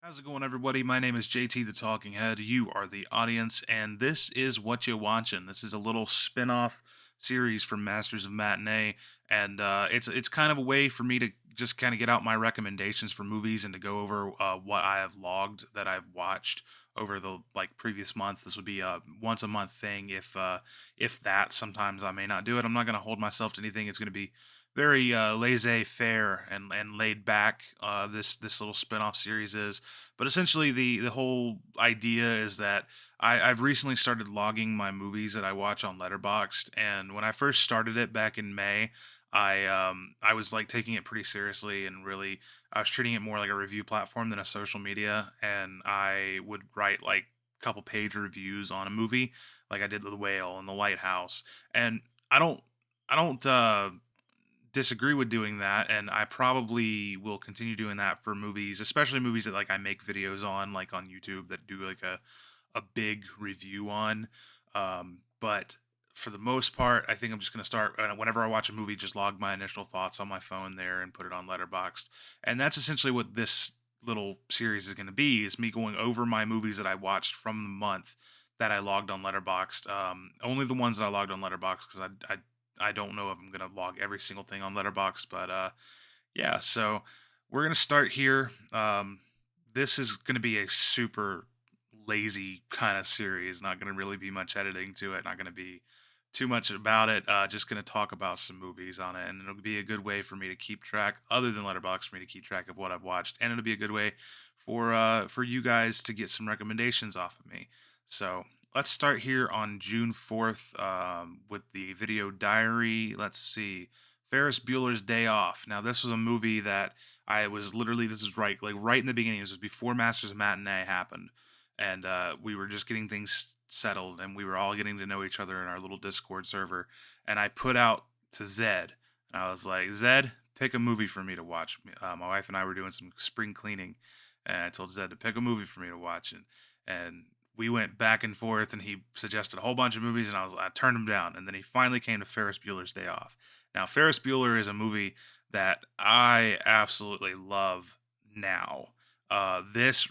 How's it going, everybody? My name is JT the Talking Head. You are the audience, and this is What You Watching. This is a little spin-off series from Masters of Matinee, and it's kind of a way for me to just kind of get out my recommendations for movies and to go over what I have logged that I've watched over the previous month. This would be a once a month thing, if that. Sometimes I may not do it. I'm not going to hold myself to anything. It's going to be very laissez-faire and laid back. This little spin-off series is, but essentially the whole idea is that I've recently started logging my movies that I watch on Letterboxd, and when I first started it back in May, I was like taking it pretty seriously, and really I was treating it more like a review platform than a social media, and I would write like couple page reviews on a movie like I did The Whale and The Lighthouse. And I don't I don't disagree with doing that, and I probably will continue doing that for movies, especially movies that like I make videos on, like on YouTube, that do like a big review on. But for the most part, I think I'm just gonna start whenever I watch a movie, just log my initial thoughts on my phone there and put it on Letterboxd, and that's essentially what this little series is going to be: is me going over my movies that I watched from the month that I logged on Letterboxd. Only the ones that I logged on Letterboxd, because I don't know if I'm gonna log every single thing on Letterbox, but yeah. So we're gonna start here. This is gonna be a super lazy kind of series. Not gonna really be much editing to it. Not gonna be too much about it. Just gonna talk about some movies on it, and it'll be a good way for me to keep track, other than Letterbox, for me to keep track of what I've watched, and it'll be a good way for you guys to get some recommendations off of me. So let's start here on June 4th with the video diary. Let's see. Ferris Bueller's Day Off. Now, this was a movie that I was literally, this is right in the beginning. This was before Masters of Matinee happened. And we were just getting things settled, and we were all getting to know each other in our little Discord server. And I put out to Zed, and I was like, Zed, pick a movie for me to watch. My wife and I were doing some spring cleaning, and I told Zed to pick a movie for me to watch. And we went back and forth, and he suggested a whole bunch of movies, and I turned him down, and then he finally came to Ferris Bueller's Day Off. Now, Ferris Bueller is a movie that I absolutely love now. This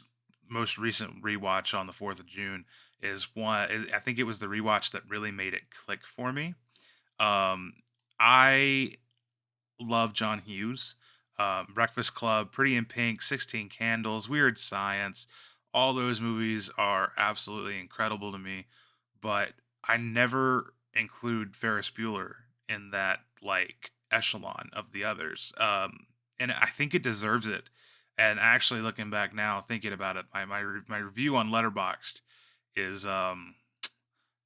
most recent rewatch on the 4th of June is one. I think it was the rewatch that really made it click for me. Um, I love John Hughes. Breakfast Club, Pretty in Pink, 16 Candles, Weird Science. All those movies are absolutely incredible to me, but I never include Ferris Bueller in that like echelon of the others. And I think it deserves it. And actually, looking back now, thinking about it, my review on Letterboxd is a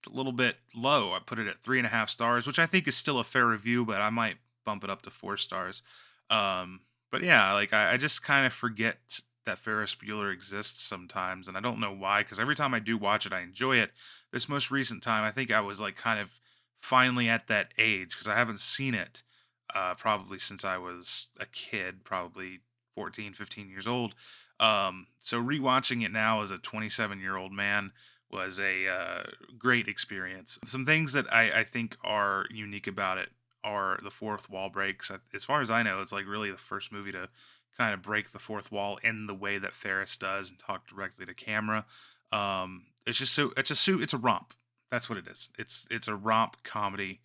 little bit low. I put it at 3.5 stars, which I think is still a fair review, but I might bump it up to 4 stars. But yeah, like I just kind of forget that Ferris Bueller exists sometimes, and I don't know why. Because every time I do watch it, I enjoy it. This most recent time, I think I was like kind of finally at that age, because I haven't seen it probably since I was a kid, probably 14, 15 years old. So rewatching it now as a 27-year-old man was a great experience. Some things that I think are unique about it are the fourth wall breaks. As far as I know, it's like really the first movie to kind of break the fourth wall in the way that Ferris does and talk directly to camera. It's just so it's a romp. That's what it is. It's a romp comedy.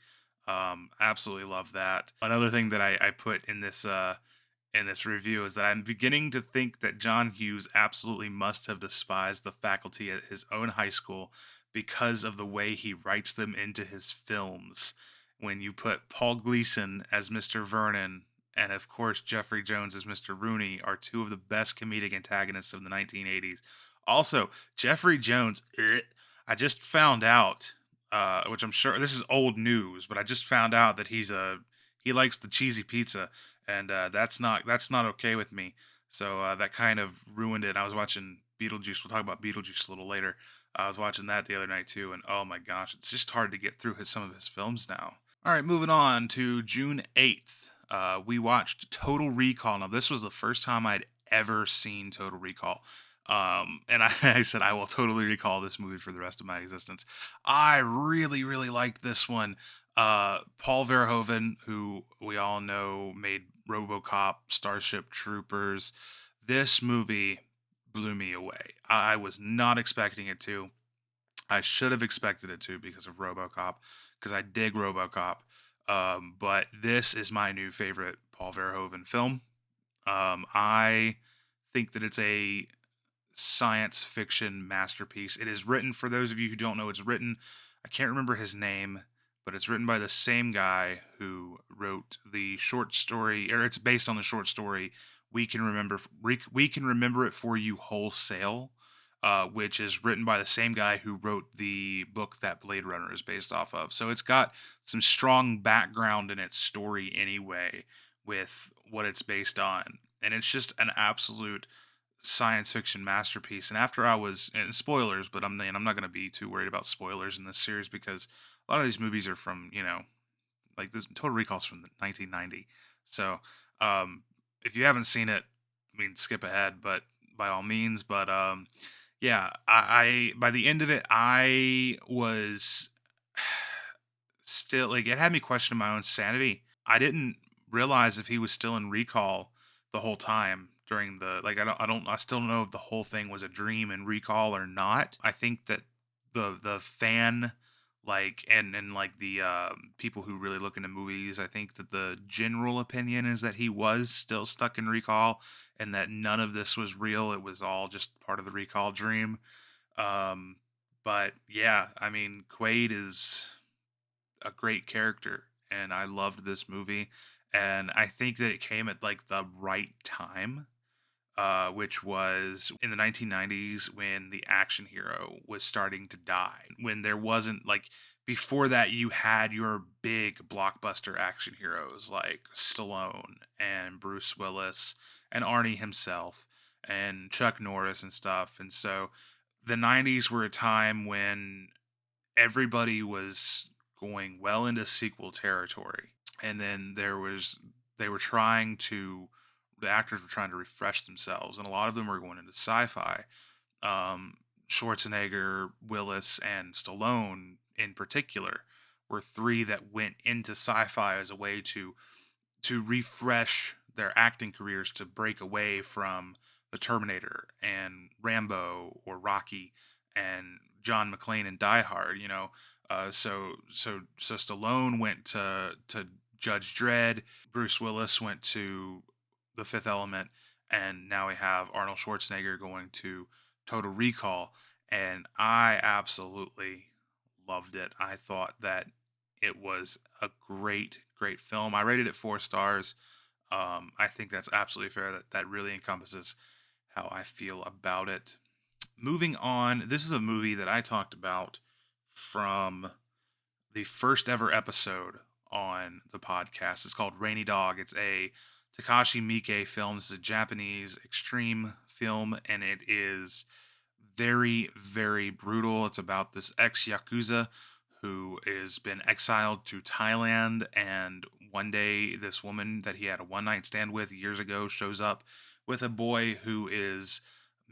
Absolutely love that. Another thing that I put in this review is that I'm beginning to think that John Hughes absolutely must have despised the faculty at his own high school because of the way he writes them into his films. When you put Paul Gleason as Mr. Vernon, and of course Jeffrey Jones as Mr. Rooney, are two of the best comedic antagonists of the 1980s. Also, Jeffrey Jones, I just found out, which I'm sure this is old news, but I just found out that he likes the cheesy pizza, and that's not okay with me. So that kind of ruined it. I was watching Beetlejuice. We'll talk about Beetlejuice a little later. I was watching that the other night too, and oh my gosh, it's just hard to get through some of his films now. All right, moving on to June 8th. We watched Total Recall. Now, this was the first time I'd ever seen Total Recall. And I said, I will totally recall this movie for the rest of my existence. I really, really liked this one. Paul Verhoeven, who we all know made RoboCop, Starship Troopers. This movie blew me away. I was not expecting it to. I should have expected it to because of RoboCop, because I dig RoboCop. But this is my new favorite Paul Verhoeven film. I think that it's a science fiction masterpiece. It is written, for those of you who don't know, it's written, I can't remember his name, but it's written by the same guy who wrote the short story, or it's based on the short story We Can Remember It For You Wholesale, which is written by the same guy who wrote the book that Blade Runner is based off of. So it's got some strong background in its story anyway with what it's based on. And it's just an absolute science fiction masterpiece. And after I was, and spoilers, but I'm not going to be too worried about spoilers in this series because a lot of these movies are from, like this Total Recall's from 1990. So um, if you haven't seen it, I mean, skip ahead, but by all means. But yeah, I by the end of it, I was still like it had me questioning my own sanity. I didn't realize if he was still in recall the whole time during the like I still don't know if the whole thing was a dream in recall or not. I think that the fan like and like the people who really look into movies, I think that the general opinion is that he was still stuck in recall and that none of this was real. It was all just part of the recall dream. Um but yeah, I mean Quaid is a great character and I loved this movie and I think that it came at like the right time, which was in the 1990s when the action hero was starting to die. When there wasn't like before that, you had your big blockbuster action heroes like Stallone and Bruce Willis and Arnie himself and Chuck Norris and stuff. And so the 90s were a time when everybody was going well into sequel territory. And then they were trying to, the actors were trying to refresh themselves, and a lot of them were going into sci-fi. Um, Schwarzenegger, Willis, and Stallone, in particular, were three that went into sci-fi as a way to refresh their acting careers to break away from the Terminator and Rambo or Rocky and John McClane and Die Hard. So Stallone went to Judge Dredd. Bruce Willis went to The Fifth Element, and now we have Arnold Schwarzenegger going to Total Recall, and I absolutely loved it. I thought that it was a great film. I rated it 4 stars. I think that's absolutely fair. That really encompasses how I feel about it. Moving on, this is a movie that I talked about from the first ever episode on the podcast. It's called Rainy Dog. It's a Takashi Miike film. It's a Japanese extreme film, and it is very brutal. It's about this ex yakuza who has been exiled to Thailand, and one day this woman that he had a one night stand with years ago shows up with a boy who is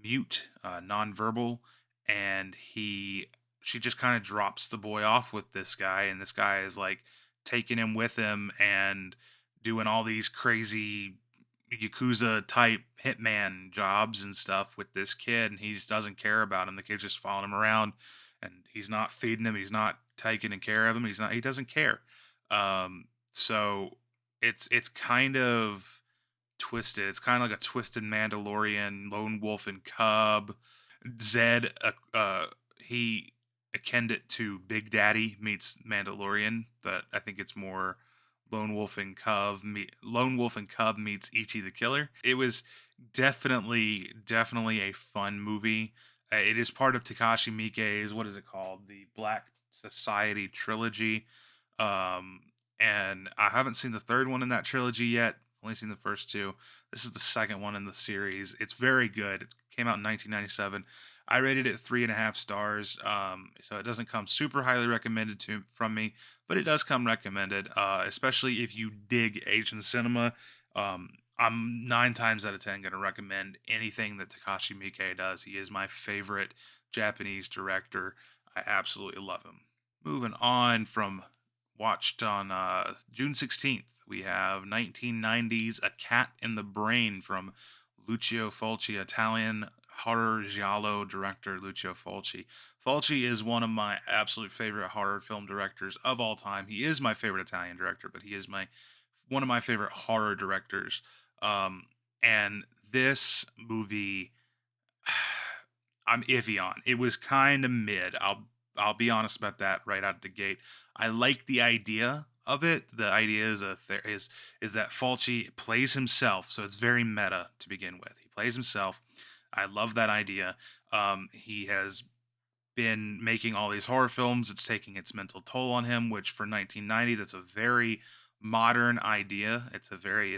mute, nonverbal, and she just kind of drops the boy off with this guy, and this guy is like taking him with him and doing all these crazy yakuza type hitman jobs and stuff with this kid, and he just doesn't care about him. The kid's just following him around, and he's not feeding him, he's not taking care of him, he doesn't care. So it's kind of twisted. It's kind of like a twisted Mandalorian, Lone Wolf and Cub. Zed, he akined it to Big Daddy meets Mandalorian, but I think it's more Lone Wolf and Cub meets E.T. the Killer. It was definitely a fun movie. It is part of Takashi Miike's, what is it called? The Black Society trilogy. And I haven't seen the third one in that trilogy yet. Only seen the first two. This is the second one in the series. It's very good. It came out in 1997. I rated it 3.5 stars. So it doesn't come super highly recommended from me, but it does come recommended. Especially if you dig Asian cinema. I'm 9 times out of 10 going to recommend anything that Takashi Miike does. He is my favorite Japanese director. I absolutely love him. Moving on from watched on June 16th, we have 1990's A Cat in the Brain from Lucio Fulci, Italian horror giallo director Lucio Fulci. Fulci is one of my absolute favorite horror film directors of all time. He is my favorite Italian director, but he is my one of my favorite horror directors. Um, and this movie, I'm iffy on. It was kind of mid. I'll be honest about that right out the gate. I like the idea of it. The idea is that Fulci plays himself, so it's very meta to begin with. He plays himself. I love that idea. He has been making all these horror films. It's taking its mental toll on him, which for 1990, that's a very modern idea. It's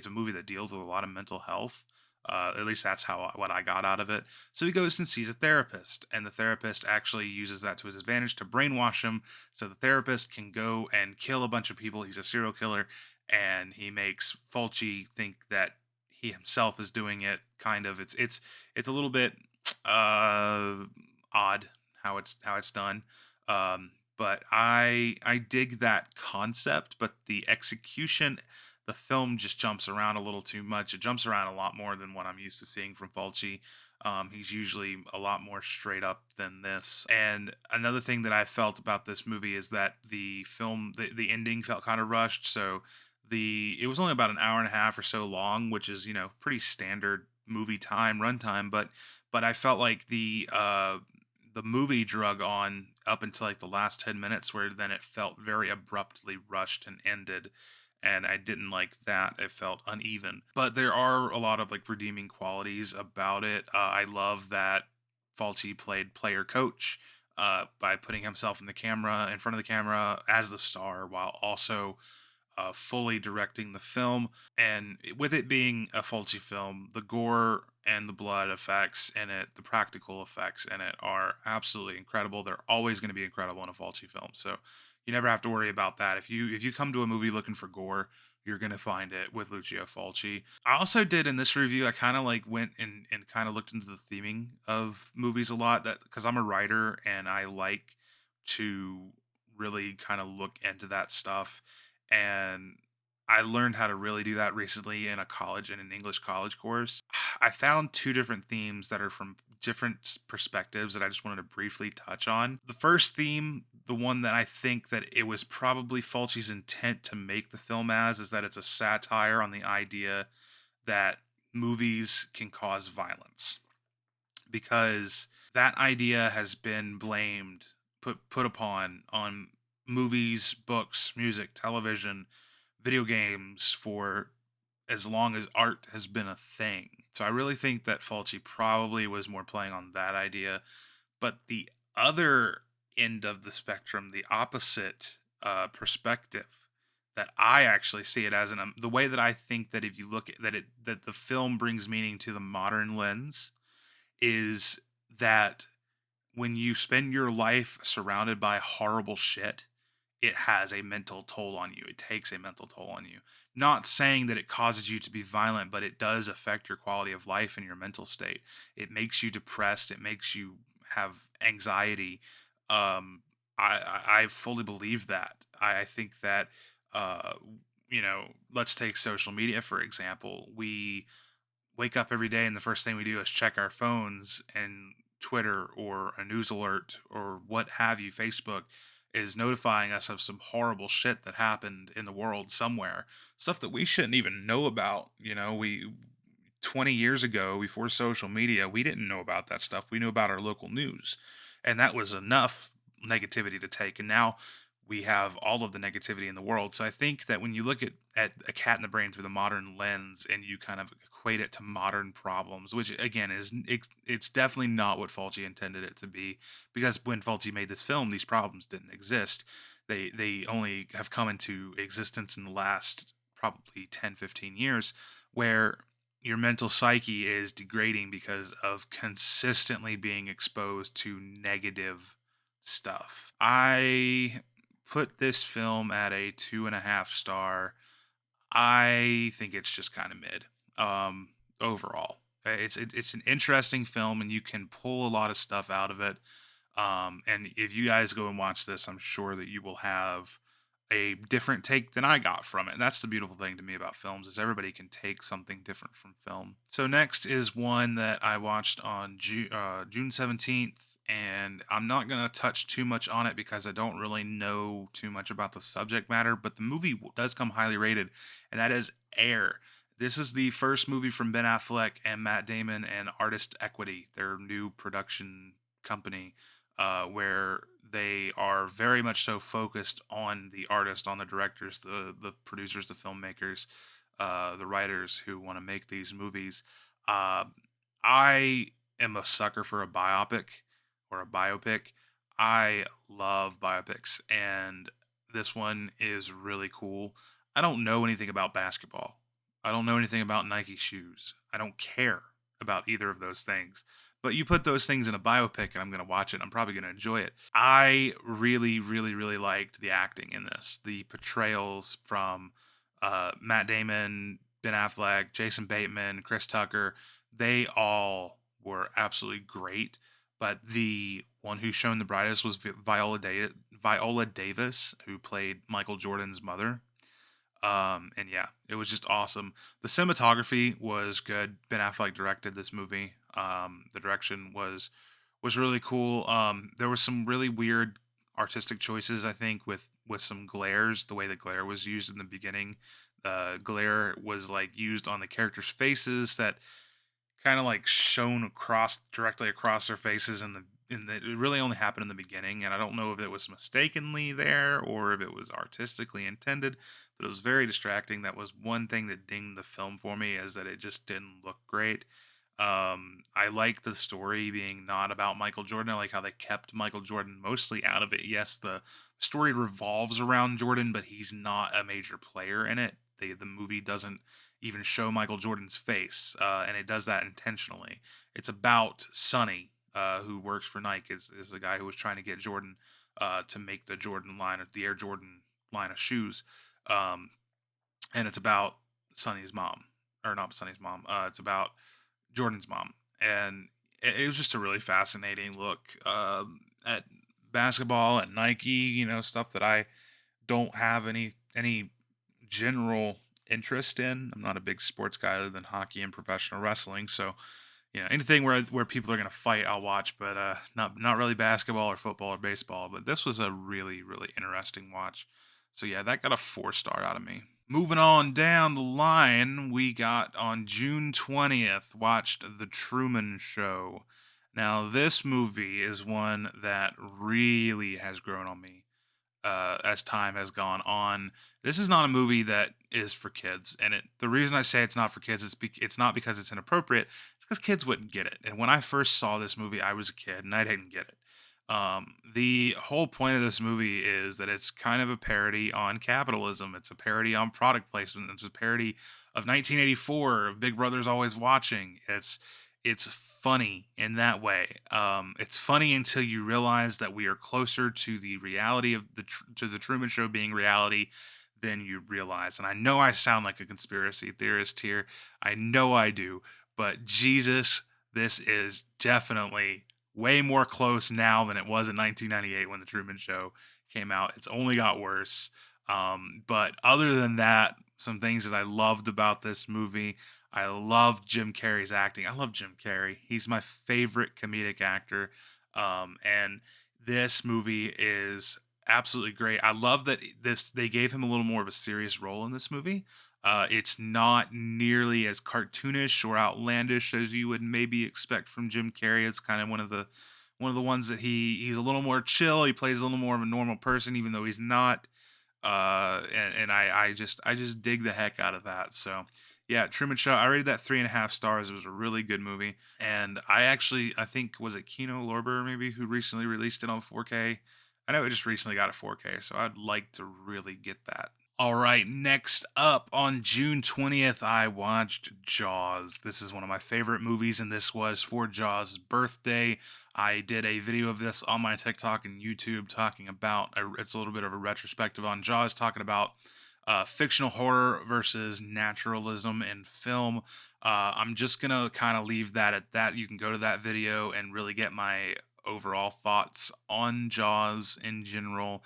a movie that deals with a lot of mental health. At least that's what I got out of it. So he goes and sees a therapist, and the therapist actually uses that to his advantage to brainwash him. So the therapist can go and kill a bunch of people. He's a serial killer, and he makes Fulci think that he himself is doing it. Kind of, it's a little bit odd how it's done. But I dig that concept, but the execution, the film just jumps around a little too much. It jumps around a lot more than what I'm used to seeing from Fulci. He's usually a lot more straight up than this. And another thing that I felt about this movie is that the ending felt kind of rushed. So it was only about an hour and a half or so long, which is pretty standard movie time runtime. But I felt like the movie drug on up until like the last 10 minutes, where then it felt very abruptly rushed and ended, and I didn't like that. It felt uneven, but there are a lot of like redeeming qualities about it. I love that Fulci played player coach by putting himself in front of the camera as the star, while also fully directing the film. And with it being a Fulci film, the gore and the blood effects in it, the practical effects in it, are absolutely incredible. They're always going to be incredible in a Fulci film. So you never have to worry about that. If you come to a movie looking for gore, you're gonna find it with Lucio Fulci. I also did in this review, I kind of like went and kind of looked into the theming of movies a lot, that because I'm a writer and I like to really kind of look into that stuff. And I learned how to really do that recently in an English college course. I found two different themes that are from different perspectives that I just wanted to briefly touch on. The first theme, the one that I think that it was probably Fulci's intent to make the film as, is that it's a satire on the idea that movies can cause violence, because that idea has been blamed, put upon on movies, books, music, television, video games for as long as art has been a thing. So I really think that Fulci probably was more playing on that idea. But the other end of the spectrum, the opposite perspective, that I actually see it as, the way that I think that if you look at that the film brings meaning to the modern lens, is that when you spend your life surrounded by horrible shit, it has a mental toll on you. It takes a mental toll on you. Not saying that it causes you to be violent, but it does affect your quality of life and your mental state. It makes you depressed. It makes you have anxiety. I fully believe that. I think that, uh, let's take social media, for example. We wake up every day and the first thing we do is check our phones, and Twitter or a news alert or what have you, Facebook, is notifying us of some horrible shit that happened in the world somewhere. Stuff that we shouldn't even know about. 20 years ago, before social media, we didn't know about that stuff. We knew about our local news. And that was enough negativity to take. And now we have all of the negativity in the world. So I think that when you look at A Cat in the Brain through the modern lens, and you kind of equate it to modern problems, which again it's definitely not what Fulci intended it to be, because when Fulci made this film, these problems didn't exist. They only have come into existence in the last probably 10-15 years, where your mental psyche is degrading because of consistently being exposed to negative stuff. I put this film at a 2.5 star. I think it's just kind of mid. Overall, it's an interesting film, and you can pull a lot of stuff out of it. And if you guys go and watch this, I'm sure that you will have a different take than I got from it. And that's the beautiful thing to me about films is everybody can take something different from film. So next is one that I watched on June 17th, and I'm not going to touch too much on it because I don't really know too much about the subject matter, but the movie does come highly rated, and that is Air. This is the first movie from Ben Affleck and Matt Damon and Artist Equity, their new production company, where they are very much so focused on the artist, on the directors, the producers, the filmmakers, the writers who want to make these movies. Uh, I am a sucker for a biopic or a biopic. I love biopics, and this one is really cool. I don't know anything about basketball. I don't know anything about Nike shoes. I don't care about either of those things. But you put those things in a biopic and I'm going to watch it. I'm probably going to enjoy it. I really, really, really liked the acting in this. The portrayals from Matt Damon, Ben Affleck, Jason Bateman, Chris Tucker, they all were absolutely great. But the one who shone the brightest was Viola Davis, who played Michael Jordan's mother. And yeah, it was just awesome. The cinematography was good. Ben Affleck directed this movie. The direction was really cool. There were some really weird artistic choices, I think, with some glares. The way the glare was used in the beginning, the glare was like used on the characters' faces that kind of like shone across directly across their faces, and it really only happened in the beginning, and I don't know if it was mistakenly there or if it was artistically intended, but it was very distracting. That was one thing that dinged the film for me, is that it just didn't look great. I like the story being not about Michael Jordan. I like how they kept Michael Jordan mostly out of it. Yes, the story revolves around Jordan, but he's not a major player in it. The movie doesn't even show Michael Jordan's face, and it does that intentionally. It's about Sonny, who works for Nike, is the guy who was trying to get Jordan to make the Jordan line of the Air Jordan line of shoes, um, and it's about Sonny's mom, or not Sonny's mom. It's about Jordan's mom, and it was just a really fascinating look at basketball at Nike. You know, stuff that I don't have any general interest in. I'm not a big sports guy other than hockey and professional wrestling. So, you know, anything where people are gonna fight, I'll watch, but not really basketball or football or baseball. But this was a really, really interesting watch. So yeah, that got a 4 star out of me. Moving on down the line, we got on June 20th, watched The Truman Show. Now, this movie is one that really has grown on me as time has gone on. This is not a movie that is for kids, and the reason I say it's not for kids is it's not because it's inappropriate. It's because kids wouldn't get it. And when I first saw this movie, I was a kid and I didn't get it. The whole point of this movie is that it's kind of a parody on capitalism. It's a parody on product placement. It's a parody of 1984, of Big Brother's Always Watching. It's funny in that way. It's funny until you realize that we are closer to the reality of to the Truman Show being reality than you realize. And I know I sound like a conspiracy theorist here. I know I do, but Jesus, this is definitely way more close now than it was in 1998 when the Truman Show came out. It's only got worse. But other than that, some things that I loved about this movie. I love Jim Carrey's acting. I love Jim Carrey. He's my favorite comedic actor. And this movie is absolutely great. I love that they gave him a little more of a serious role in this movie. It's not nearly as cartoonish or outlandish as you would maybe expect from Jim Carrey. It's kind of one of the ones that he's a little more chill. He plays a little more of a normal person, even though he's not. And I just dig the heck out of that. So yeah, Truman Show. I rated that 3.5 stars. It was a really good movie, and I think was it Kino Lorber maybe who recently released it on 4K. I know it just recently got a 4K, so I'd like to really get that. All right, next up on June 20th, I watched Jaws. This is one of my favorite movies, and this was for Jaws' birthday. I did a video of this on my TikTok and YouTube talking about it's a little bit of a retrospective on Jaws, talking about fictional horror versus naturalism in film. I'm just gonna kind of leave that at that. You can go to that video and really get my overall thoughts on Jaws in general.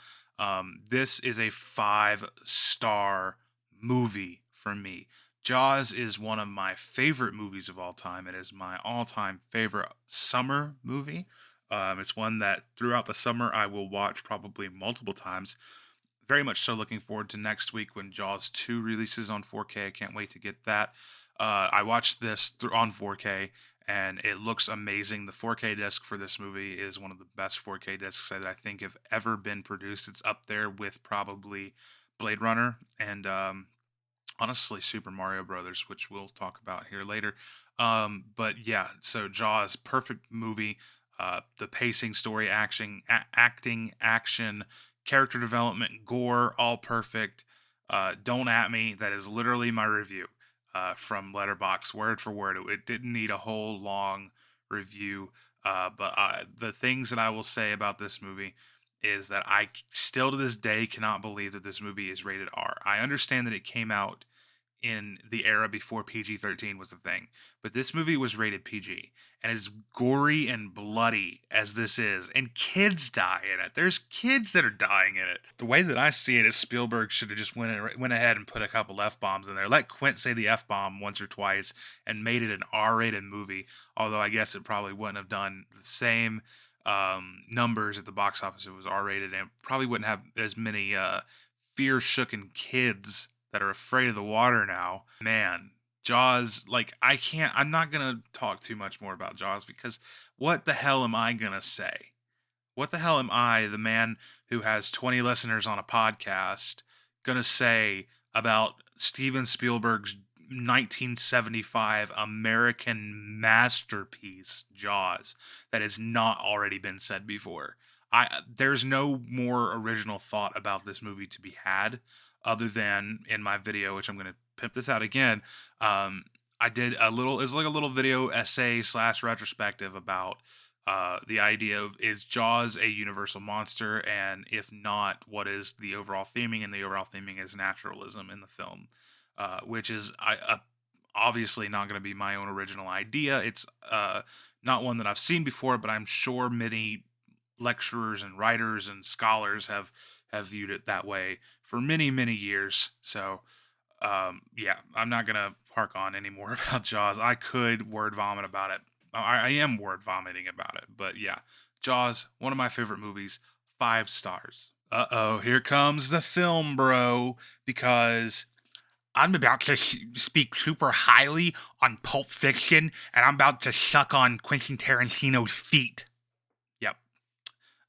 This is a 5-star movie for me. Jaws is one of my favorite movies of all time. It is my all-time favorite summer movie. It's one that throughout the summer I will watch probably multiple times. Very much so looking forward to next week when Jaws 2 releases on 4K. I can't wait to get that. I watched this on 4K and it looks amazing. The 4K disc for this movie is one of the best 4K discs that I think have ever been produced. It's up there with probably Blade Runner and honestly Super Mario Brothers, which we'll talk about here later. But yeah, so Jaws, perfect movie. The pacing, story, action, acting, action, character development, gore, all perfect. Don't at me. That is literally my review from Letterbox, word for word. It didn't need a whole long review. But the things that I will say about this movie is that still to this day cannot believe that this movie is rated R. I understand that it came out in the era before PG-13 was a thing. But this movie was rated PG, and as gory and bloody as this is, and kids die in it. There's kids that are dying in it. The way that I see it is Spielberg should have just went ahead and put a couple F-bombs in there. Let Quint say the F-bomb once or twice and made it an R-rated movie, although I guess it probably wouldn't have done the same numbers at the box office if it was R-rated, and probably wouldn't have as many fear-shooken kids that are afraid of the water now. Man, Jaws, like, I'm not gonna talk too much more about Jaws because what the hell am I gonna say? What the hell am I, the man who has 20 listeners on a podcast, gonna say about Steven Spielberg's 1975 American masterpiece, Jaws, that has not already been said before? There's no more original thought about this movie to be had other than in my video, which I'm going to pimp this out again. I did it's like a little video essay slash retrospective about the idea of, is Jaws a universal monster, and if not, what is the overall theming? And the overall theming is naturalism in the film, which is obviously not going to be my own original idea. It's not one that I've seen before, but I'm sure many lecturers and writers and scholars have viewed it that way for many years. So yeah, I'm not gonna hark on anymore about Jaws. I could word vomit about it. I am word vomiting about it, but yeah, Jaws, one of my favorite movies, 5 stars. Uh-oh, here comes the film bro, because I'm about to speak super highly on Pulp Fiction, and I'm about to suck on Quentin Tarantino's feet. Yep,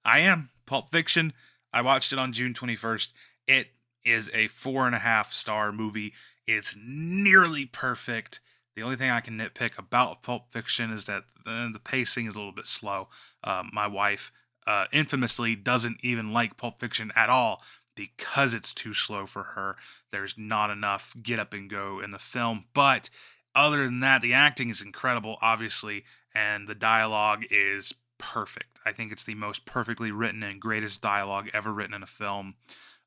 I am. Pulp Fiction. I watched it on June 21st. It is a 4.5-star movie. It's nearly perfect. The only thing I can nitpick about Pulp Fiction is that the pacing is a little bit slow. My wife infamously doesn't even like Pulp Fiction at all because it's too slow for her. There's not enough get up and go in the film. But other than that, the acting is incredible, obviously, and the dialogue is perfect. I think it's the most perfectly written and greatest dialogue ever written in a film.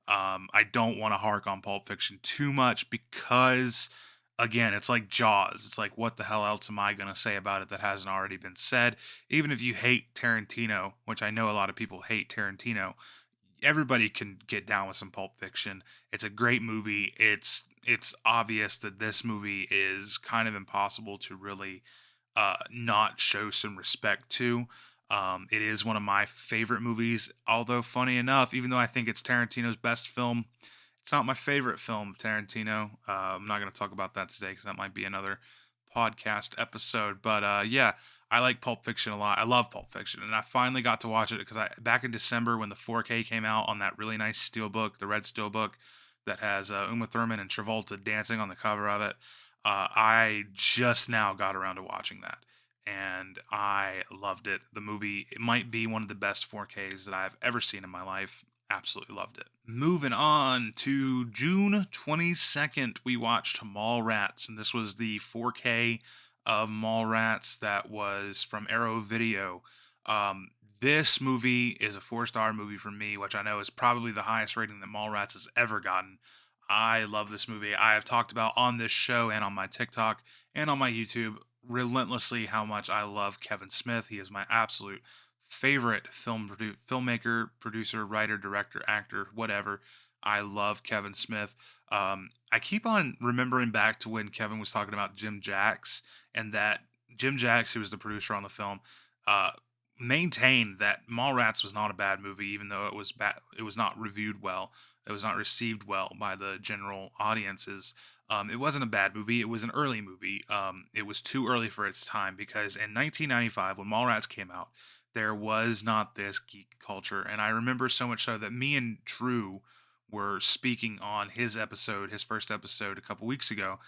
I don't want to hark on Pulp Fiction too much because, again, it's like Jaws. It's like, what the hell else am I going to say about it that hasn't already been said? Even if you hate Tarantino, which I know a lot of people hate Tarantino, everybody can get down with some Pulp Fiction. It's a great movie. It's obvious that this movie is kind of impossible to really not show some respect to. It is one of my favorite movies, although funny enough, even though I think it's Tarantino's best film, it's not my favorite film of Tarantino. I'm not going to talk about that today because that might be another podcast episode. But yeah, I like Pulp Fiction a lot. I love Pulp Fiction, and I finally got to watch it because back in December when the 4K came out on that really nice steelbook, the red steelbook that has Uma Thurman and Travolta dancing on the cover of it. I just now got around to watching that, and I loved it. The movie, it might be one of the best 4Ks that I've ever seen in my life. Absolutely loved it. Moving on to June 22nd, we watched Mallrats, and this was the 4K of Mallrats that was from Arrow Video. This movie is a 4-star movie for me, which I know is probably the highest rating that Mallrats has ever gotten. I love this movie. I have talked about on this show and on my TikTok and on my YouTube relentlessly how much I love Kevin Smith. He is my absolute favorite filmmaker, producer, writer, director, actor, whatever. I love Kevin Smith. I keep on remembering back to when Kevin was talking about Jim Jacks, and that Jim Jacks, who was the producer on the film, uh, maintained that Mallrats was not a bad movie, even though it was bad. It was not reviewed well. It was not received well by the general audiences. It wasn't a bad movie. It was an early movie. It was too early for its time because in 1995, when Mallrats came out, there was not this geek culture. And I remember so much so that me and Drew were speaking on his episode, his first episode a couple weeks ago,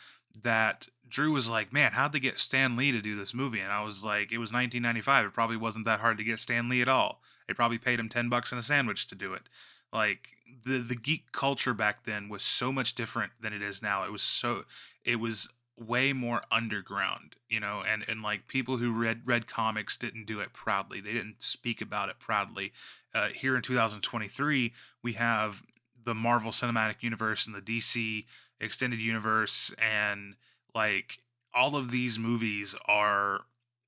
that Drew was like, "Man, how'd they get Stan Lee to do this movie?" And I was like, "It was 1995. It probably wasn't that hard to get Stan Lee at all. They probably paid him $10 and a sandwich to do it." Like the geek culture back then was so much different than it is now. It was way more underground, and like people who read comics didn't do it proudly. They didn't speak about it proudly. Here in 2023, we have the Marvel Cinematic Universe and the DC Extended Universe, and like all of these movies are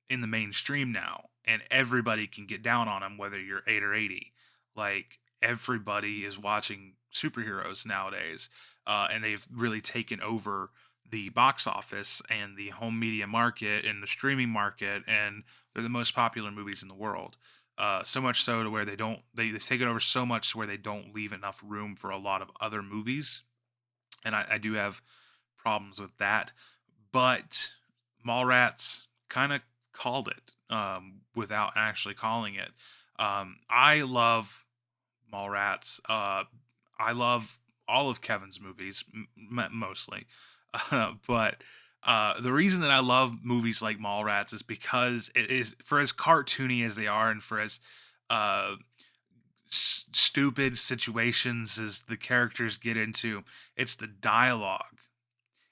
in the mainstream now, and everybody can get down on them, whether you're 8 or 80. Like everybody is watching superheroes nowadays, and they've really taken over the box office and the home media market and the streaming market, and they're the most popular movies in the world. So much so to where they've taken over so much to where they don't leave enough room for a lot of other movies, and I do have problems with that. But Mallrats kind of called it, without actually calling it. I love Mallrats. I love all of Kevin's movies, mostly. But the reason that I love movies like Mallrats is because it is, for as cartoony as they are, and for as uh, stupid situations as the characters get into, it's the dialogue.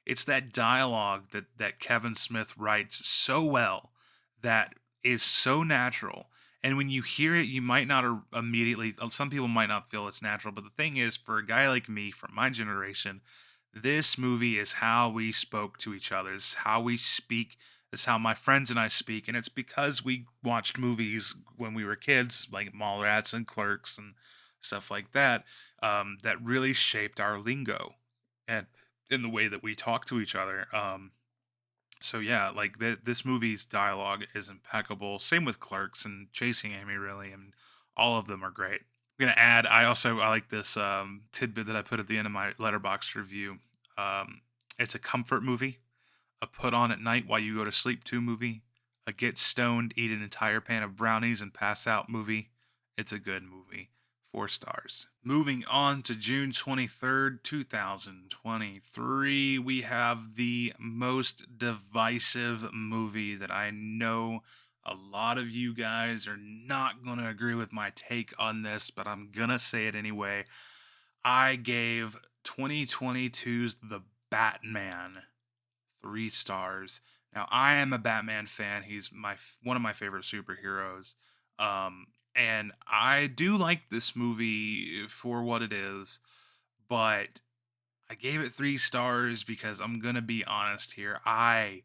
It's that dialogue that Kevin Smith writes so well, that is so natural. And when you hear it, you might not immediately. Some people might not feel it's natural, but the thing is, for a guy like me from my generation, this movie is how we spoke to each other. It's how we speak. It's how my friends and I speak, and it's because we watched movies when we were kids, like Mallrats and Clerks and stuff like that, that really shaped our lingo and in the way that we talk to each other. So yeah, like this movie's dialogue is impeccable. Same with Clerks and Chasing Amy, really, and all of them are great. I'm gonna add. I like this tidbit that I put at the end of my letterbox review. It's a comfort movie, a put on at night while you go to sleep to movie, a get stoned, eat an entire pan of brownies and pass out movie. It's a good movie. 4 stars. Moving on to June 23rd, 2023, we have the most divisive movie that I know a lot of you guys are not going to agree with my take on this, but I'm going to say it anyway. I gave 2022's The Batman 3 stars. Now, I am a Batman fan. He's one of my favorite superheroes. And I do like this movie for what it is, but I gave it 3 stars because I'm gonna be honest here. I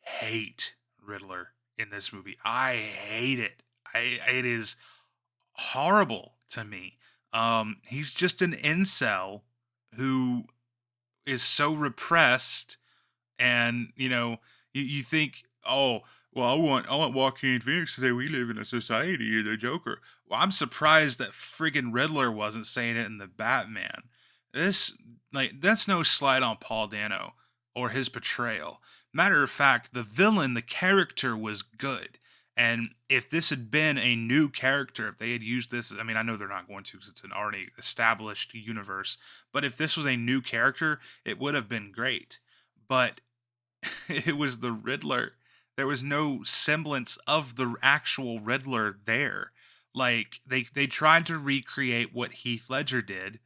hate Riddler in this movie. I hate it. It is horrible to me. He's just an incel who is so repressed, and you think, oh, well, I want Joaquin Phoenix to say we live in a society, you're the Joker. Well, I'm surprised that friggin' Riddler wasn't saying it in the Batman. This, like, that's no slight on Paul Dano or his portrayal. Matter of fact, the villain, the character was good. And if this had been a new character, if they had used this, I mean, I know they're not going to because it's an already established universe, but if this was a new character, it would have been great. But it was the Riddler. There was no semblance of the actual Riddler there. Like they tried to recreate what Heath Ledger did,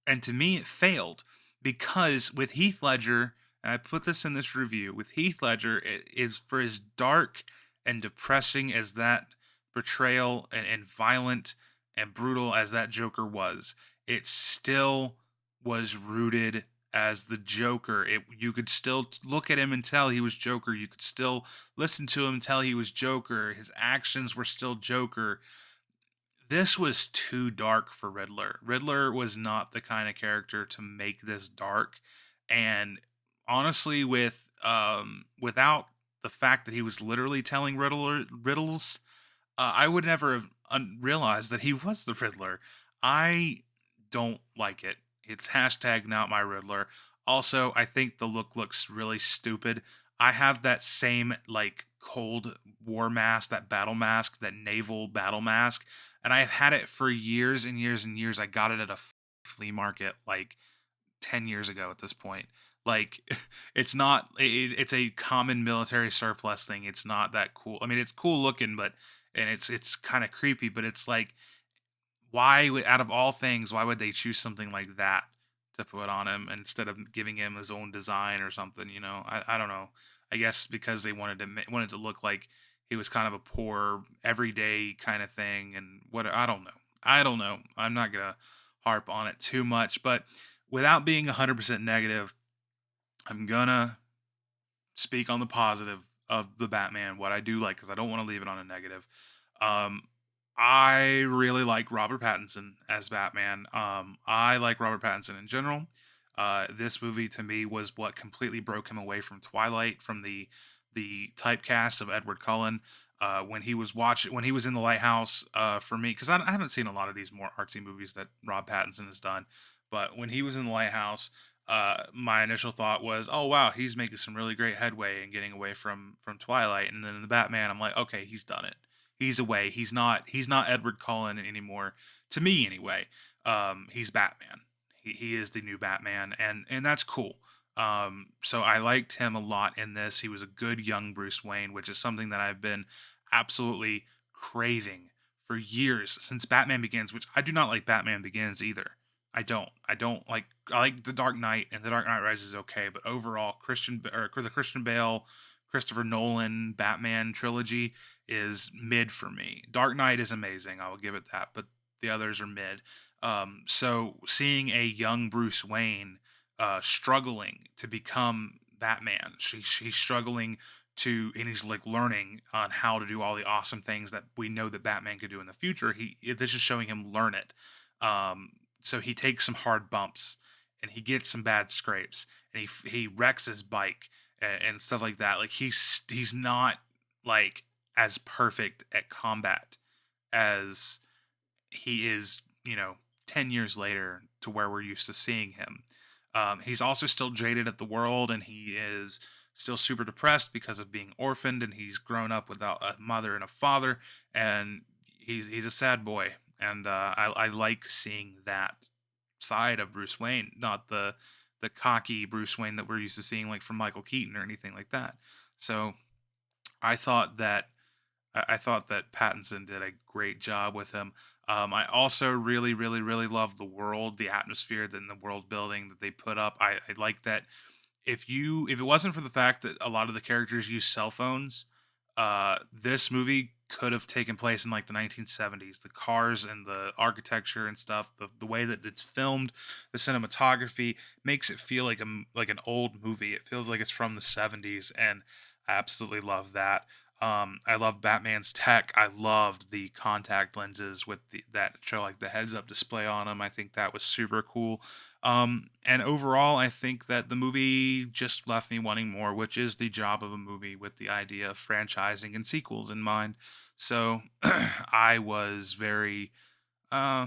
and to me it failed because with Heath Ledger, and I put this in this review, with Heath Ledger, it is for as dark and depressing as that portrayal and violent and brutal as that Joker was, it still was rooted as the Joker. You could still look at him and tell he was Joker. You could still listen to him and tell he was Joker. His actions were still Joker. This was too dark for Riddler. Riddler was not the kind of character to make this dark. And honestly, without the fact that he was literally telling riddles, I would never have realized that he was the Riddler. I don't like it. It's hashtag not my Riddler. Also, I think the look looks really stupid. I have that same like cold war mask, that battle mask, that naval battle mask, and I have had it for years and years and years. I got it at a flea market like 10 years ago at this point. Like it's not it's a common military surplus thing. It's not that cool. I mean, it's cool looking, but and it's kind of creepy, but it's like out of all things, why would they choose something like that to put on him instead of giving him his own design or something, you know? I don't know. I guess because they wanted to look like he was kind of a poor everyday kind of thing and what I don't know. I don't know. I'm not going to harp on it too much, but without being 100% negative, I'm going to speak on the positive of the Batman, what I do like, because I don't want to leave it on a negative. Um, I really like Robert Pattinson as Batman. I like Robert Pattinson in general. This movie to me was what completely broke him away from Twilight, from the typecast of Edward Cullen. When he was in the Lighthouse, for me, because I haven't seen a lot of these more artsy movies that Rob Pattinson has done, but when he was in the Lighthouse, my initial thought was, "Oh wow, he's making some really great headway and getting away from Twilight." And then in the Batman, I'm like, "Okay, he's done it. He's away. He's not Edward Cullen anymore to me anyway. He's Batman. He is the new Batman, and that's cool." So I liked him a lot in this. He was a good young Bruce Wayne, which is something that I've been absolutely craving for years since Batman Begins, which I do not like Batman Begins either. I don't. I like The Dark Knight, and The Dark Knight Rises is okay, but overall the Christian Bale, Christopher Nolan Batman trilogy is mid for me. Dark Knight is amazing, I will give it that, but the others are mid. So seeing a young Bruce Wayne struggling to become Batman, he's struggling and he's like learning on how to do all the awesome things that we know that Batman could do in the future. This is showing him learn it. Um, so he takes some hard bumps and he gets some bad scrapes and he wrecks his bike and stuff like that. Like he's not like as perfect at combat as he is, 10 years later to where we're used to seeing him. He's also still jaded at the world and he is still super depressed because of being orphaned and he's grown up without a mother and a father and he's a sad boy. And I like seeing that side of Bruce Wayne, not the cocky Bruce Wayne that we're used to seeing like from Michael Keaton or anything like that. So I thought that I thought that Pattinson did a great job with him. I also really, really, really love the world, the atmosphere, and the world building that they put up. I like that. If it wasn't for the fact that a lot of the characters use cell phones, this movie could have taken place in like the 1970s. The cars and the architecture and stuff, the way that it's filmed, the cinematography makes it feel like like an old movie. It feels like it's from the 70s, and I absolutely love that. I love Batman's tech. I loved the contact lenses with that show like the heads up display on them. I think that was super cool. And overall, I think that the movie just left me wanting more, which is the job of a movie with the idea of franchising and sequels in mind. So I was very, uh,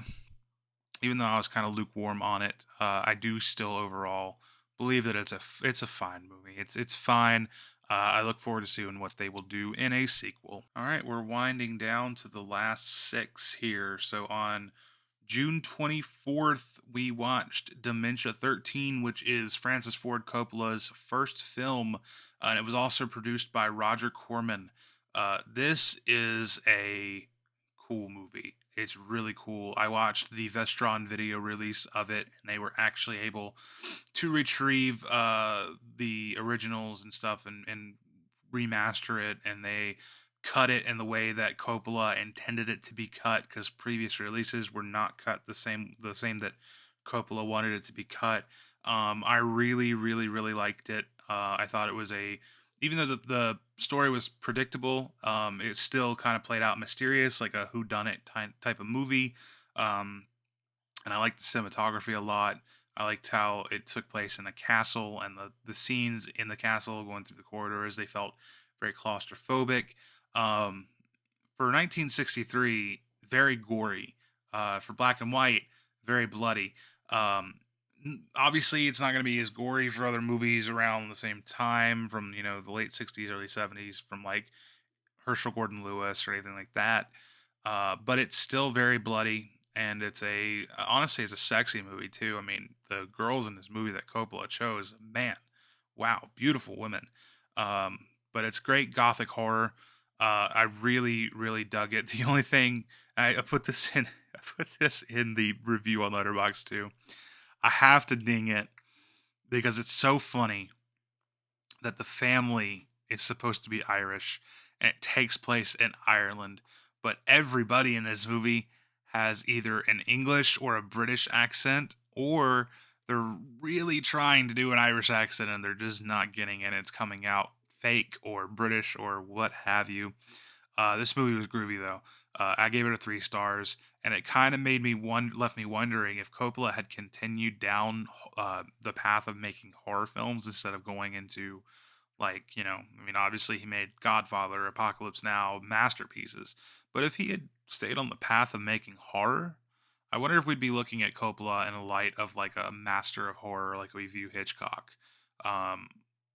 even though I was kind of lukewarm on it, I do still overall believe that it's a fine movie. It's fine. I look forward to seeing what they will do in a sequel. All right, we're winding down to the last six here. So on June 24th, we watched Dementia 13, which is Francis Ford Coppola's first film, and it was also produced by Roger Corman. This is a cool movie. It's really cool. I watched the Vestron video release of it, and they were actually able to retrieve the originals and stuff and remaster it, and they cut it in the way that Coppola intended it to be cut because previous releases were not cut the same that Coppola wanted it to be cut. I really, really, really liked it. I thought it was even though the story was predictable, it still kind of played out mysterious, like a whodunit type of movie. Um, and I liked the cinematography a lot. I liked how it took place in a castle, and the scenes in the castle going through the corridors, they felt very claustrophobic. Um, for 1963, very gory. For black and white, very bloody. Um, Obviously, it's not going to be as gory for other movies around the same time, from the late 60s, early 70s, from like Herschel Gordon Lewis or anything like that. But it's still very bloody, and honestly, it's a sexy movie too. I mean, the girls in this movie that Coppola chose, man, wow, beautiful women. Um, but it's great gothic horror. I really, really dug it. The only thing I put this in, I put this in the review on Letterboxd too. I have to ding it because it's so funny that the family is supposed to be Irish and it takes place in Ireland, but everybody in this movie has either an English or a British accent, or they're really trying to do an Irish accent and they're just not getting it. It's coming out fake or British or what have you. This movie was groovy though. I gave it a 3 stars, and it kind of left me wondering if Coppola had continued down the path of making horror films instead of going into, like, I mean, obviously he made Godfather, Apocalypse Now, masterpieces, but if he had stayed on the path of making horror, I wonder if we'd be looking at Coppola in a light of like a master of horror, like we view Hitchcock. Um,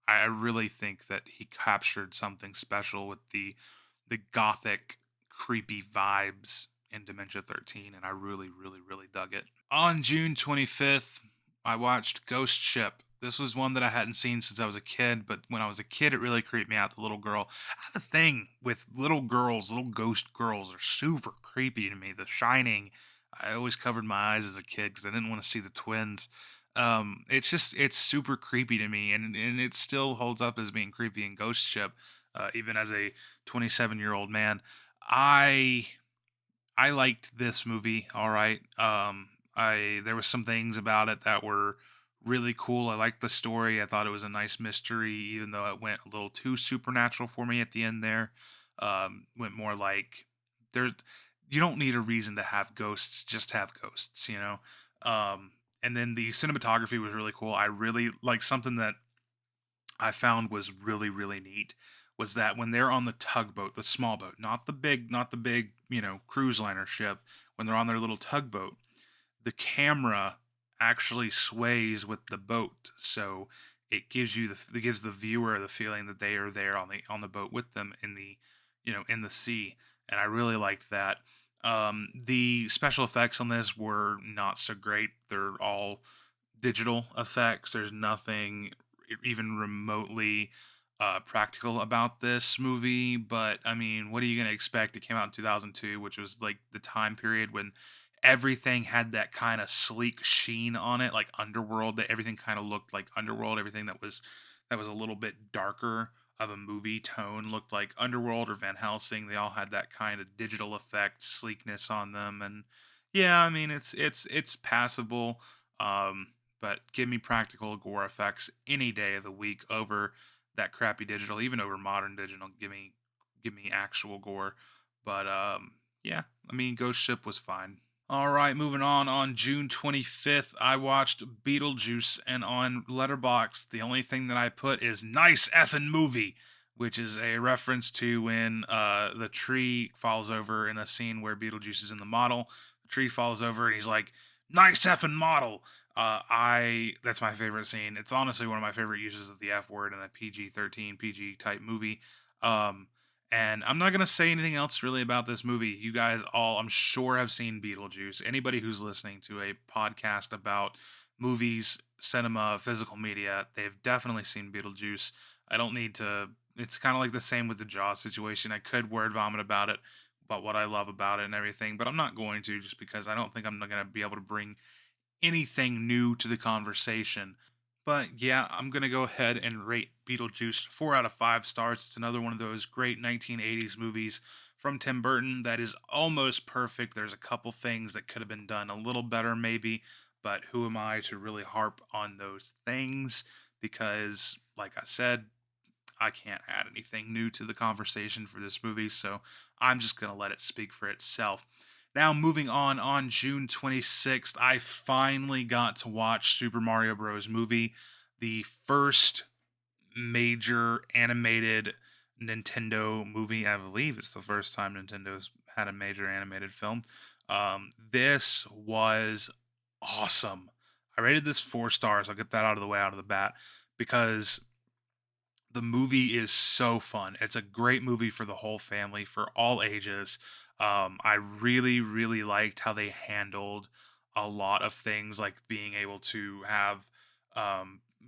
I really think that he captured something special with the gothic, creepy vibes in Dementia 13, and I really, really, really dug it. On June 25th, I watched Ghost Ship. This was one that I hadn't seen since I was a kid, but when I was a kid, it really creeped me out. The little girl. I have a thing with little girls, little ghost girls are super creepy to me. The Shining, I always covered my eyes as a kid because I didn't want to see the twins. It's super creepy to me, and it still holds up as being creepy in Ghost Ship, even as a 27-year-old man. I I liked this movie. All right. I There was some things about it that were really cool. I liked the story. I thought it was a nice mystery, even though it went a little too supernatural for me at the end. There, went more like there. You don't need a reason to have ghosts; just have ghosts. And then the cinematography was really cool. I really like something that I found was really, really neat was that when they're on the tugboat, the small boat, not the big, cruise liner ship, when they're on their little tugboat, the camera actually sways with the boat. So it gives the viewer the feeling that they are there on the boat with them in the sea. And I really liked that. The special effects on this were not so great. They're all digital effects. There's nothing even remotely practical about this movie. But I mean, what are you going to expect? It came out in 2002, which was like the time period when everything had that kind of sleek sheen on it, like Underworld. That everything kind of looked like Underworld. Everything that was a little bit darker of a movie tone looked like Underworld or Van Helsing. They all had that kind of digital effect sleekness on them, and yeah, I mean it's passable. Um, but give me practical gore effects any day of the week over that crappy digital, even over modern digital. Give me actual gore. But yeah, I mean Ghost Ship was fine. All right, moving on. On June 25th, I watched Beetlejuice, and on Letterboxd, the only thing that I put is "nice effing movie," which is a reference to when the tree falls over in a scene where Beetlejuice is in the model. The tree falls over, and he's like, "Nice effing model." I That's my favorite scene. It's honestly one of my favorite uses of the F word in a PG-13 PG type movie. Um, and I'm not going to say anything else really about this movie. You guys all, I'm sure, have seen Beetlejuice. Anybody who's listening to a podcast about movies, cinema, physical media, they've definitely seen Beetlejuice. I don't need to, it's kind of like the same with the Jaws situation. I could word vomit about what I love about it and everything, but I'm not going to just because I don't think I'm going to be able to bring anything new to the conversation. But yeah, I'm going to go ahead and rate Beetlejuice 4 out of 5 stars. It's another one of those great 1980s movies from Tim Burton that is almost perfect. There's a couple things that could have been done a little better, maybe, but who am I to really harp on those things? Because, like I said, I can't add anything new to the conversation for this movie, so I'm just going to let it speak for itself. Now, moving on June 26th, I finally got to watch Super Mario Bros. Movie, the first major animated Nintendo movie. I believe it's the first time Nintendo's had a major animated film. This was awesome. I rated this 4 stars. I'll get that out of the way out of the bat because the movie is so fun. It's a great movie for the whole family, for all ages. I really, really liked how they handled a lot of things, like being able to have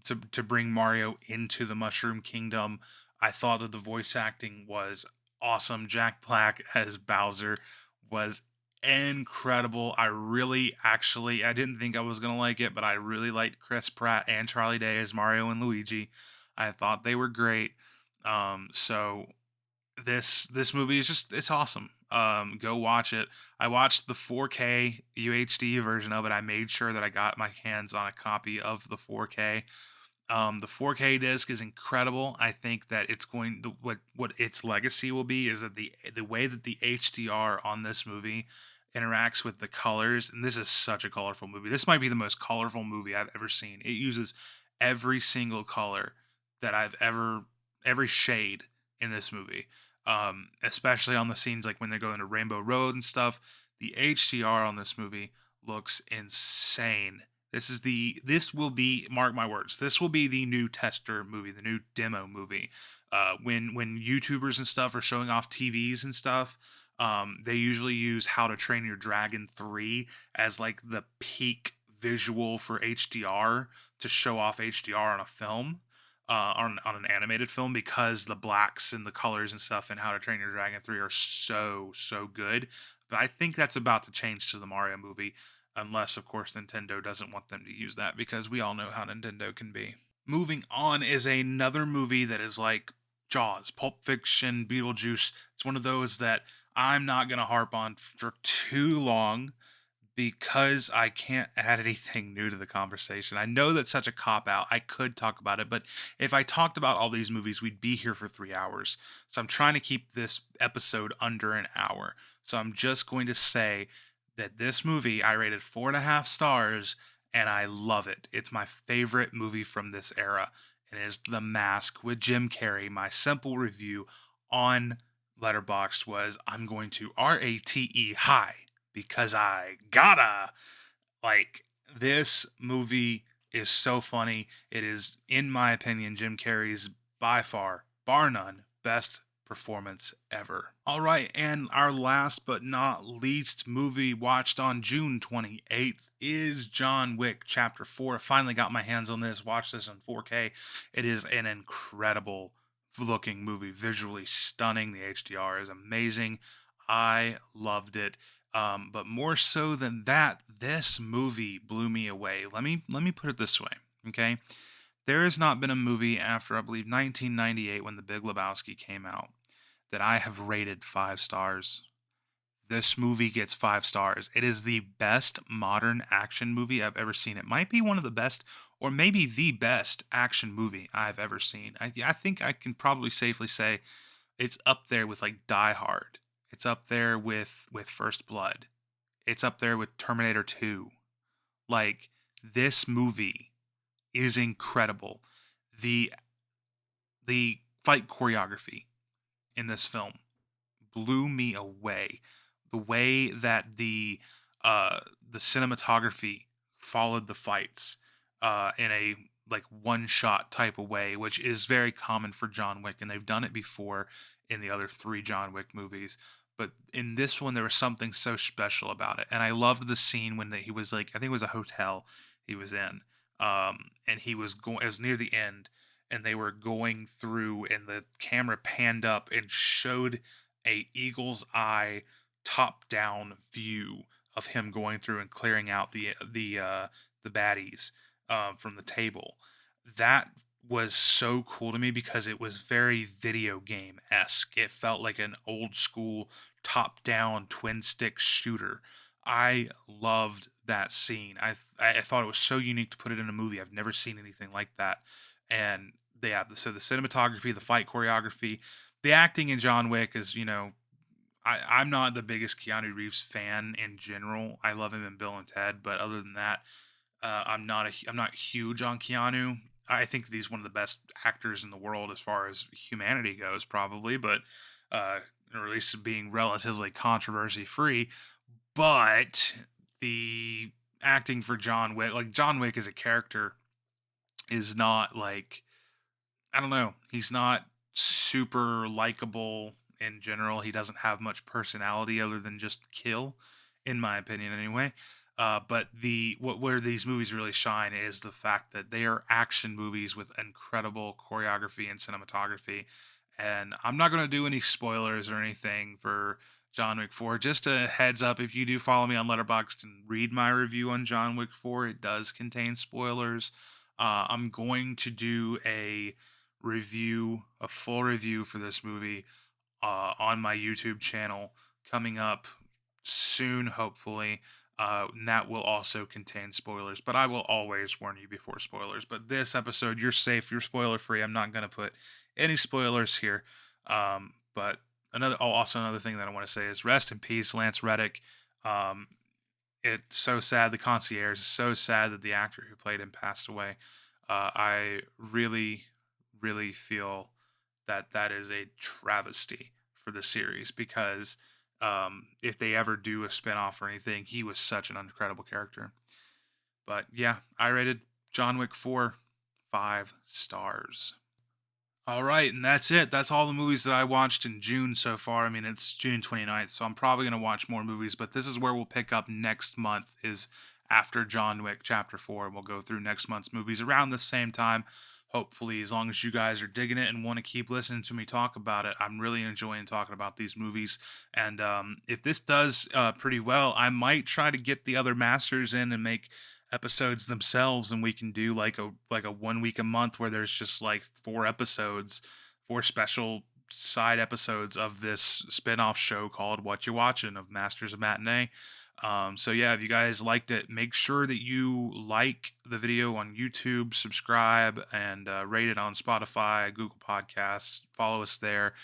to bring Mario into the Mushroom Kingdom. I thought that the voice acting was awesome. Jack Black as Bowser was incredible. I didn't think I was gonna like it, but I really liked Chris Pratt and Charlie Day as Mario and Luigi. I thought they were great. So this movie is just it's awesome. Go watch it. I watched the 4K UHD version of it. I made sure that I got my hands on a copy of the 4K. The 4K disc is incredible. I think that it's going what its legacy will be is that the way that the HDR on this movie interacts with the colors, and this is such a colorful movie. This might be the most colorful movie I've ever seen. It uses every single color that every shade in this movie. Especially on the scenes like when they're going to Rainbow Road and stuff. The HDR on this movie looks insane. This will be, mark my words, this will be the new tester movie, the new demo movie. When YouTubers and stuff are showing off TVs and stuff, they usually use How to Train Your Dragon 3 as like the peak visual for HDR to show off HDR on a film. On an animated film because the blacks and the colors and stuff in How to Train Your Dragon 3 are so good. But I think that's about to change to the Mario movie unless of course Nintendo doesn't want them to use that because we all know how Nintendo can be. Moving on is another movie that is like Jaws, Pulp Fiction, Beetlejuice. It's one of those that I'm not going to harp on for too long because I can't add anything new to the conversation. I know that's such a cop out. I could talk about it, but if I talked about all these movies, we'd be here for 3 hours. So I'm trying to keep this episode under an hour. So I'm just going to say that this movie I rated 4.5 stars and I love it. It's my favorite movie from this era. And it is The Mask with Jim Carrey. My simple review on Letterboxd was I'm going to rate high because I gotta. Like, this movie is so funny. It is, in my opinion, Jim Carrey's by far, bar none, best performance ever. All right, and our last but not least movie watched on June 28th is John Wick Chapter 4. I finally got my hands on this, watched this in 4K. It is an incredible looking movie, visually stunning. The HDR is amazing. I loved it. But more so than that, this movie blew me away. Let me put it this way, okay? There has not been a movie after I believe 1998 when The Big Lebowski came out that I have rated 5 stars. This movie gets 5 stars. It is the best modern action movie I've ever seen. It might be one of the best, or maybe the best action movie I've ever seen. I think I can probably safely say it's up there with like Die Hard. It's up there with First Blood. It's up there with Terminator 2. Like, this movie is incredible. The the fight choreography in this film blew me away. The way that the cinematography followed the fights in a like one shot type of way, which is very common for John Wick, and they've done it before in the other 3 John Wick movies. But in this one, there was something so special about it, and I loved the scene when he was like, I think it was a hotel he was in, and he was going. It was near the end, and they were going through, and the camera panned up and showed a eagle's eye top down view of him going through and clearing out the baddies from the table. That was so cool to me because it was very video game esque. It felt like an old school top down twin stick shooter. I loved that scene. I thought it was so unique to put it in a movie. I've never seen anything like that. And yeah, so the cinematography, the fight choreography, the acting in John Wick is, I'm not the biggest Keanu Reeves fan in general. I love him in Bill and Ted, but other than that, I'm not huge on Keanu. I think that he's one of the best actors in the world as far as humanity goes, probably, but uh, or at least being relatively controversy free. But the acting for John Wick, like John Wick as a character, is not like, I don't know. He's not super likable in general. He doesn't have much personality other than just kill, in my opinion, anyway. But where these movies really shine is the fact that they are action movies with incredible choreography and cinematography. And I'm not going to do any spoilers or anything for John Wick 4. Just a heads up, if you do follow me on Letterboxd and read my review on John Wick 4, it does contain spoilers. I'm going to do a full review for this movie on my YouTube channel coming up soon, hopefully. And that will also contain spoilers, but I will always warn you before spoilers. But this episode, you're safe, you're spoiler free. I'm not going to put any spoilers here. But also another thing that I want to say is rest in peace, Lance Reddick. Um, it's so sad. The concierge is so sad that the actor who played him passed away. I really, really feel that that is a travesty for the series because if they ever do a spinoff or anything, he was such an incredible character. But yeah, I rated John Wick 4 5 stars. All right, and that's it. That's all the movies that I watched in June so far. I mean, it's June 29th, so I'm probably going to watch more movies, but this is where we'll pick up next month is after John Wick Chapter 4, and we'll go through next month's movies around the same time. Hopefully, as long as you guys are digging it and want to keep listening to me talk about it, I'm really enjoying talking about these movies. And if this does pretty well, I might try to get the other masters in and make episodes themselves, and we can do like a 1 week a month where there's just like 4 episodes, 4 special side episodes of this spin-off show called What You Watching of Masters of Matinee. So yeah, if you guys liked it, make sure that you like the video on YouTube, subscribe, and rate it on Spotify, Google Podcasts. Follow us there.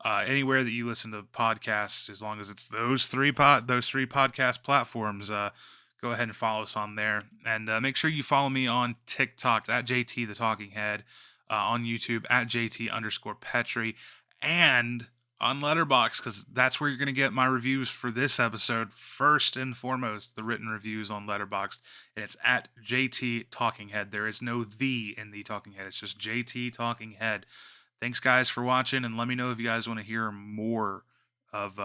Anywhere that you listen to podcasts, as long as it's those three podcast platforms, go ahead and follow us on there. And make sure you follow me on TikTok at JT the Talking Head, on YouTube at JT underscore Petri, and on Letterbox, because that's where you're going to get my reviews for this episode. First and foremost, the written reviews on Letterbox, and it's at JT Talking Head. There is no the in the Talking Head. It's just JT Talking Head. Thanks, guys, for watching, and let me know if you guys want to hear more of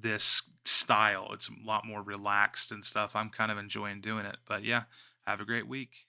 this style. It's a lot more relaxed and stuff. I'm kind of enjoying doing it. But yeah, have a great week.